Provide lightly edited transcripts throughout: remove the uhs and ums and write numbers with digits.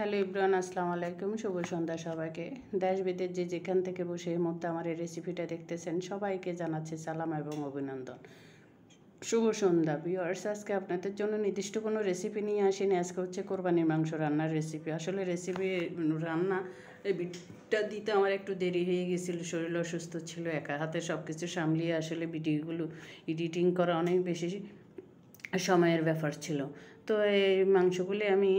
Hello Ibran, আসসালামু আলাইকুম। শুভ সন্ধ্যা সবাইকে। দেশ বিদেশ যে যেখান থেকে বসে এই মুহূর্তে আমার এই রেসিপিটা দেখতেছেন সবাইকে জানাচ্ছি সালাম এবং অভিনন্দন। শুভ সন্ধ্যা ভিউয়ার্স। আজকে আপনাদের জন্য নির্দিষ্ট কোনো রেসিপি নিয়ে আসিনি। আজকে হচ্ছে কোরবানির মাংস রান্নার রেসিপি। আসলে রেসিপি রান্না এই ভিডিওটা দিতে আমার একটু দেরি হয়ে গেছিলো, শরীর অসুস্থ ছিল, একা হাতে সব কিছু সামলিয়ে আসলে ভিডিওগুলো এডিটিং করা অনেক বেশি সময়ের ব্যাপার ছিল। তো এই মাংসগুলি আমি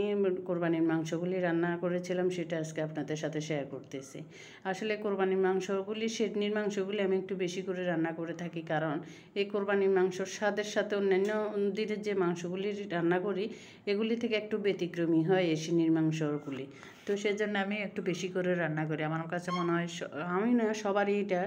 কোরবানির মাংসগুলি রান্না করেছিলাম, সেটা আজকে আপনাদের সাথে শেয়ার করতেছি। আসলে কোরবানির মাংসগুলি, শেডনির মাংসগুলি আমি একটু বেশি করে রান্না করে থাকি, কারণ এই কোরবানির মাংসর স্বাদের সাথে অন্যান্য দিনের যে মাংসগুলি রান্না করি এগুলি থেকে একটু ব্যতিক্রমী হয় এই সিনির মাংসগুলি। তো সেজন্য আমি একটু বেশি করে রান্না করি। আমার কাছে মনে হয়, আমি না সবারই এটা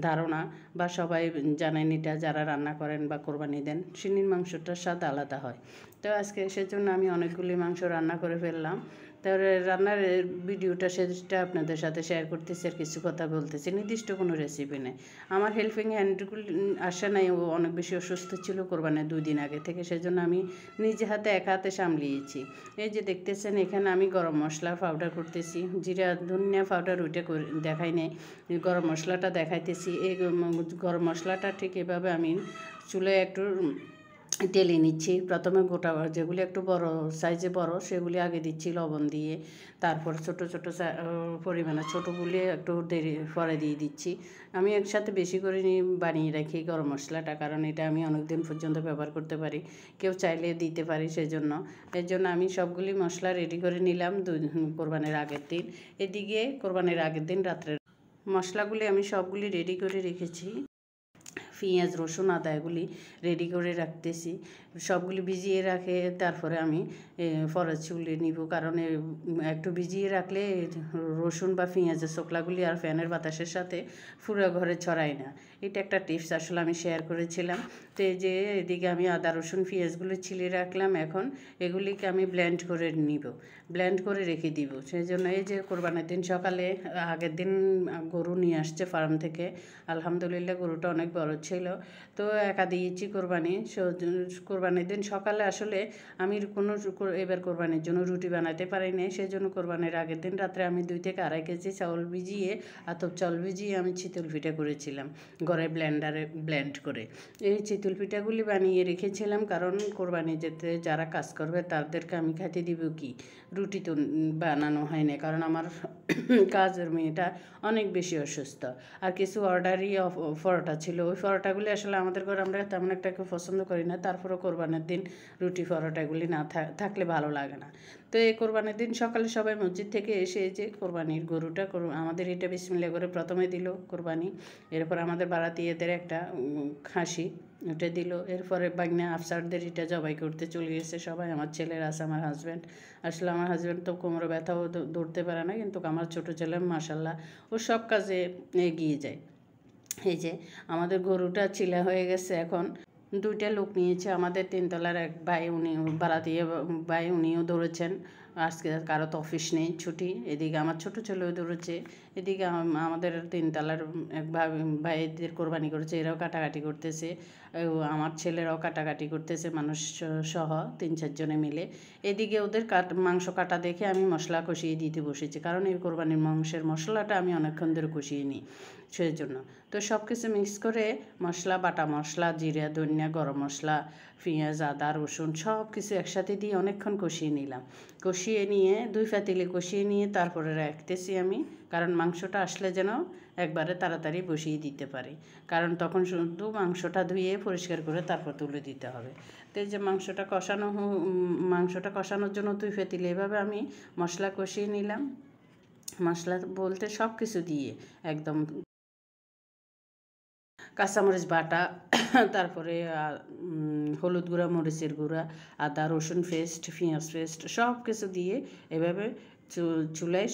ধারণা বা সবাই জানেন এটা, যারা রান্না করেন বা কোরবানি দেন, সিনির মাংসটার স্বাদ আলাদা হয়। তো আজকে সেজন্য আমি অনেকগুলি মাংস রান্না করে ফেললাম। তারপরে রান্নার ভিডিওটা সেটা আপনাদের সাথে শেয়ার করতেছি আর কিছু কথা বলতেছি। নির্দিষ্ট কোনো রেসিপি নেই। আমার হেল্পিং হ্যান্ডগুলি আসে নাই, ও অনেক বেশি অসুস্থ ছিল কোরবানির 2 দিন আগে থেকে, সেজন্য আমি নিজে হাতে একা হাতে সামলিয়েছি। এই যে দেখতেছেন এখানে আমি গরম মশলা পাউডার করতেছি, জিরা ধনিয়া পাউডার ওইটা দেখাই নেই, গরম মশলাটা দেখাইতেছি। এই গরম মশলাটা ঠিক এভাবে আমি চুলায় একটু টেলে নিচ্ছি। প্রথমে গোটা যেগুলি একটু বড় সাইজে বড় সেগুলি আগে দিচ্ছি লবণ দিয়ে, তারপর ছোটো ছোটো পরিমাণে ছোটোগুলি একটু দেরি পরে দিয়ে দিচ্ছি। আমি একসাথে বেশি করে বানিয়ে রাখি গরম মশলাটা, কারণ এটা আমি অনেক দিন পর্যন্ত ব্যবহার করতে পারি, কেউ চাইলে দিতে পারি, সেজন্য এর জন্য আমি সবগুলি মশলা রেডি করে নিলাম কোরবানির আগের দিন। এদিকে কোরবানির আগের দিন রাত্রে মশলাগুলি আমি সবগুলি রেডি করে রেখেছি। পেঁয়াজ রসুন আদা এগুলি রেডি করে রাখতেছি, সবগুলি ভিজিয়ে রাখে তারপরে আমি ফরজ চুলে নিব, কারণ একটু ভিজিয়ে রাখলে রসুন বা পেঁয়াজের শোকলাগুলি আর ফ্যানের বাতাসের সাথে পুরো ঘরে ছড়ায় না। এটা একটা টিপস আসলে আমি শেয়ার করেছিলাম। তো এই যে এদিকে আমি আদা রসুন পেঁয়াজগুলো ছিলে রাখলাম, এখন এগুলিকে আমি ব্লেন্ড করে নিব, ব্লেন্ড করে রেখে দিব। সেই জন্য এই যে কোরবানির দিন সকালে আগের দিন গরু নিয়ে আসছে ফার্ম থেকে, আলহামদুলিল্লাহ গরুটা অনেক বড় ছিল। তো একা দিয়েছি কোরবানি। কোরবানির দিন সকালে আসলে আমি কোনো এবার কোরবানির জন্য রুটি বানাতে পারি নাই, সেই জন্য কোরবানির আগের দিন রাত্রে আমি 2 থেকে 2.5 কেজি চাউল ভিজিয়ে, আতপ চাউল ভিজিয়ে আমি চিতল পিঠা করেছিলাম ঘরে ব্লেন্ডারে ব্লেন্ড করে। এই চিতল পিঠাগুলি বানিয়ে রেখেছিলাম, কারণ কোরবানি যেতে যারা কাজ করবে তাদেরকে আমি খাইতে দিব কি, রুটি তো বানানো হয় না, কারণ আমার কাজের মেয়েটা অনেক বেশি অসুস্থ। আর কিছু অর্ডারই পরোটা ছিল, ওই পরোটাগুলি আসলে আমাদের ঘরে আমরা তেমন একটা কেউ পছন্দ করি না, তারপরেও কোরবানির দিন রুটি পরোটাগুলি না থাকলে ভালো লাগে না। তো এই কোরবানির দিন সকালে সবাই মসজিদ থেকে এসে যে কোরবানির গরুটা আমাদের এটা বিসমিল্লাহ করে প্রথমে দিল কোরবানি, এরপর আমাদের বারাতীয়দের একটা খাসি ওটা দিল, এরপরে বাগনা আফসারদের এটা জবাই করতে চলে গেছে সবাই। আমার ছেলের আছে, আমার হাজব্যান্ড, আসলে আমার হাজব্যান্ড তো কোমরে ব্যথাও দৌড়তে পারে না, কিন্তু আমার ছোটো ছেলে মাশাল্লাহ ও সব কাজে এগিয়ে যায়। এই যে আমাদের গরুটা চিলা হয়ে গেছে, এখন 2টা লোক নিয়েছে, আমাদের 3তলার এক ভাই, উনি বারাতিয়া ভাই, উনিও দৌড়েছেন। আজকে কারো তো অফিস নেই, ছুটি। এদিকে আমার ছোটো ছেলেও দৌড়েছে, এদিকে আমাদের 3তলার এক ভাইদের কোরবানি করেছে, এরাও কাটাকাটি করতেছে, আমার ছেলেরাও কাটাকাটি করতেছে, মানুষ সহ 3-4 জনে মিলে। এদিকে ওদের মাংস কাটা দেখে আমি মশলা কষিয়ে দিতে বসেছি, কারণ এই কোরবানির মাংসের মশলাটা আমি অনেকক্ষণ ধরে কষিয়ে নিই, সেই জন্য। তো সব কিছু মিক্স করে মশলা, বাটা মশলা, জিরা ধনিয়া গরম মশলা পেঁয়াজ আদা রসুন সব কিছু একসাথে দিয়ে অনেকক্ষণ কষিয়ে নিলাম। কষিয়ে নিয়ে 2 পাতিলে কষিয়ে নিয়ে তারপরে রাখতেছি আমি, কারণ মাংসটা আসলে যেন একবারে তাড়াতাড়ি বসিয়ে দিতে পারি, কারণ তখন শুধু মাংসটা ধুয়ে পরিষ্কার করে তারপর তুলে দিতে হবে। তো এই যে মাংসটা কষানোর জন্য 2 পাতিলে এভাবে আমি মশলা কষিয়ে নিলাম। মশলা বলতে সব কিছু দিয়ে একদম কাঁচামরিচ বাটা, তারপরে হলুদ গুঁড়া মরিচের গুঁড়া আদা রসুন পেস্ট পেঁয়াজ পেস্ট সব কিছু দিয়ে এভাবে চুলায়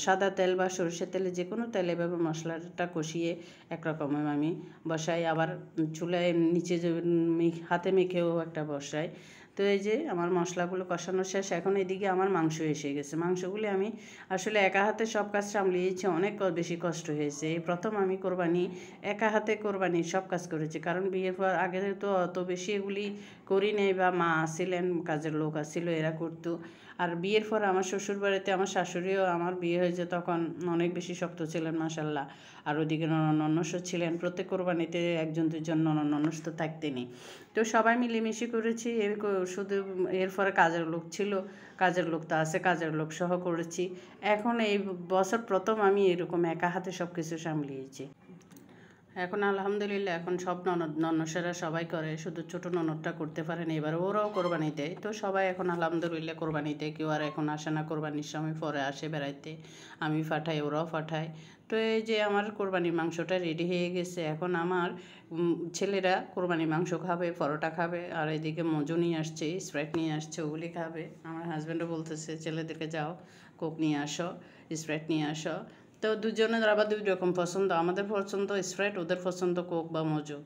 সাদা তেল বা সরষের তেলে যে কোনো তেলে এভাবে মশলাটা কষিয়ে একরকম আমি বসাই, আবার চুলায় নিচে যে হাতে মেখেও একটা বসাই। তো এই যে আমার মশলাগুলো কষানো শেষ, এখন এদিকে আমার মাংস এসে গেছে। মাংসগুলি আমি আসলে একা হাতে সব কাজ সামলিয়েছি, অনেক বেশি কষ্ট হয়েছে। এই প্রথম আমি কোরবানি একা হাতে কোরবানির সব কাজ করেছি, কারণ বিয়ের পর আগে তো অত বেশি এগুলি করি নাই, বা মা আসছিলেন, কাজের লোক আসছিল, এরা করতো। আর বিয়ের পর আমার শ্বশুর বাড়িতে আমার শাশুড়িও আমার বিয়ে হয়েছে তখন অনেক বেশি শক্ত ছিলেন মাসাল্লাহ। আর ওদিকে ননস্য ছিলেন, প্রত্যেক কোরবানিতে একজন দুজন ননস্য তো থাকতেনি। তো সবাই মিলেমিশে করেছি। শুধু এরপরে কাজের লোক ছিল, কাজের লোক তো আছে, কাজের লোক সহ করেছি। এখন এই বছর প্রথম আমি এরকম একা হাতে সব কিছু সামলিয়েছি। এখন আলহামদুলিল্লাহ এখন সব ননসেরা সবাই করে, শুধু ছোট ননদটা করতে পারেন, এবার ওরাও কোরবানি দেয়। তো সবাই এখন আলহামদুলিল্লাহ কোরবানি দেয়, কেউ আর এখন আসে না কোরবানির সময়, পরে আসে বেড়াইতে, আমি পাঠাই, ওরাও পাঠায়। তো এই যে আমার কোরবানির মাংসটা রেডি হয়ে গেছে। এখন আমার ছেলেরা কোরবানির মাংস খাবে, পরোটা খাবে, আর এদিকে মজু নিয়ে আসছে, স্প্রাইট নিয়ে আসছে, ওগুলি খাবে। আমার হাজব্যান্ডও বলতেছে ছেলেদেরকে যাও কোক নিয়ে আসো, স্প্রাইট নিয়ে আসো। তো দুজনের আবার দুই রকম পছন্দ, আমাদের পছন্দ স্প্রাইট, ওদের পছন্দ কোক বা মজু।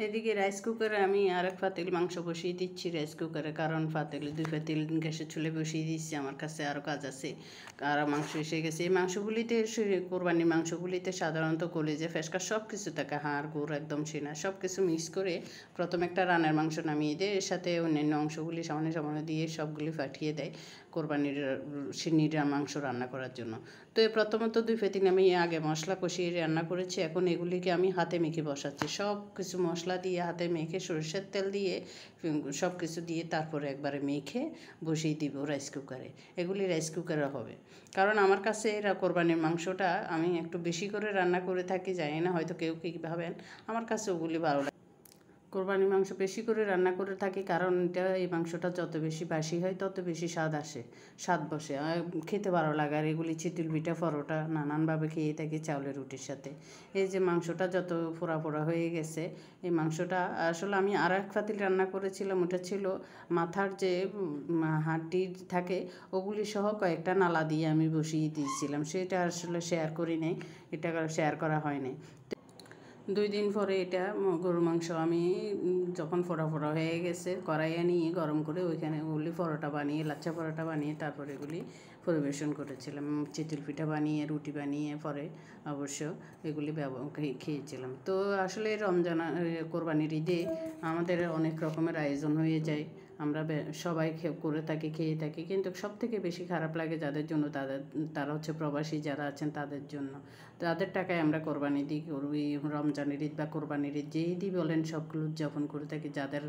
এদিকে রাইস কুকারে আমি আরেক পাতিল মাংস বসিয়ে দিচ্ছি রাইস কুকারে, কারণ দুই পাতিল গ্যাসের চুলে বসিয়ে দিচ্ছি, আমার কাছে আরও কাজ আছে। আর মাংস এসে গেছে। এই মাংসগুলিতে কোরবানির মাংসগুলিতে সাধারণত কলিজা ফেসকা সব কিছু থাকে, হাড় গুড় একদম সিনা সব কিছু মিক্স করে প্রথম একটা রানের মাংস নামিয়ে দেয়, এর সাথে অন্যান্য অংশগুলি সামনে সামনে দিয়ে সবগুলি পাঠিয়ে দেয় কোরবানির সিন্নির মাংস রান্না করার জন্য। তো প্রথমত দুই পাতিল আমি আগে মশলা কষিয়ে রান্না করেছি, এখন এগুলিকে আমি হাতে মেখে বসাচ্ছি। সব কিছু মশলা দিয়ে হাতে মেখে সরষের তেল দিয়ে সব কিছু দিয়ে তারপরে একবারে মেখে বসিয়ে দিব রাইস কুকারে। এগুলি রাইস কুকারে হবে, কারণ আমার কাছে এরা কোরবানির মাংসটা আমি একটু বেশি করে রান্না করে থাকি, জানি না হয়তো কেউ কী ভাবেন, আমার কাছে ওগুলি ভালো লাগে। কোরবানির মাংস বেশি করে রান্না করে থাকি, কারণ এই মাংসটা যত বেশি বাসি হয় তত বেশি স্বাদ বসে, খেতে ভালো লাগে। আর এগুলি চিতল পিঠা, পরোটা নানানভাবে খেয়ে থাকি চাউলের রুটির সাথে। এই যে মাংসটা যত ফোড়া ফোড়া হয়ে গেছে, এই মাংসটা আসলে আমি আর এক পাতিল রান্না করেছিলাম, ওটা ছিল মাথার যে হাড্ডি থাকে ওগুলি সহ কয়েকটা নালা দিয়ে আমি বসিয়ে দিয়েছিলাম, সেটা আসলে শেয়ার করি নাই, এটা শেয়ার করা হয়নি। 2 দিন পরে এটা গরুর মাংস আমি যখন ফোড়া ফোড়া হয়ে গেছে কড়াইয়ে নিয়ে গরম করে ওইখানে ওগুলি পরোটা বানিয়ে, লাচ্ছা পরোটা বানিয়ে তারপরে এগুলি পরিবেশন করেছিলাম। চিতল পিঠা বানিয়ে, রুটি বানিয়ে পরে অবশ্য এগুলি খেয়েছিলাম। তো আসলে রমজান কোরবানির ঈদে আমাদের অনেক রকমের আয়োজন হয়ে যায়, আমরা সবাই করে থাকি, খেয়ে থাকি। কিন্তু সবথেকে বেশি খারাপ লাগে যাদের জন্য, তারা হচ্ছে প্রবাসী যারা আছেন তাদের জন্য। তাদের টাকায় আমরা কোরবানি দিই, রমজানের ঈদ বা কোরবানির ঈদ যে ঈদই বলেন সবগুলো উদযাপন করে থাকি, যাদের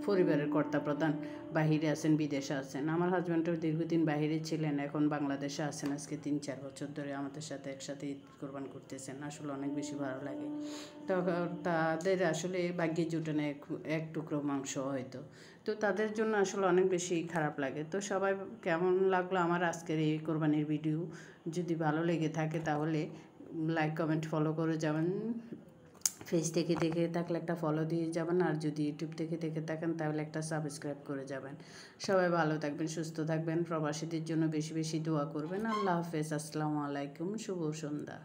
পরিবারের কর্তা প্রধান বাহিরে আছেন, বিদেশে আছেন। আমার হাজব্যান্ডও দীর্ঘদিন বাহিরে ছিলেন, এখন বাংলাদেশে আছেন, আজকে 3-4 বছর ধরে আমাদের সাথে একসাথে ঈদ কোরবান করতেছেন। আসলে অনেক বেশি ভালো লাগে। তাদের আসলে ভাগ্যে জুটে না এক টুকরো মাংস হয়তো, তো তাদের জন্য আসলে অনেক বেশি খারাপ লাগে। তো সবাই কেমন লাগলো আমার আজকের এই কোরবানির ভিডিও? যদি ভালো লেগে থাকে তাহলে লাইক কমেন্ট ফলো করে যাবেন। ফেস থেকে দেখে থাকলে একটা ফলো দিয়ে যাবেন, আর যদি ইউটিউব থেকে দেখে থাকেন তাহলে একটা সাবস্ক্রাইব করে যাবেন। সবাই ভালো থাকবেন, সুস্থ থাকবেন, প্রবাসীদের জন্য বেশি বেশি দোয়া করবেন। আল্লাহ হাফেজ, আসসালামু আলাইকুম, শুভ সন্ধ্যা।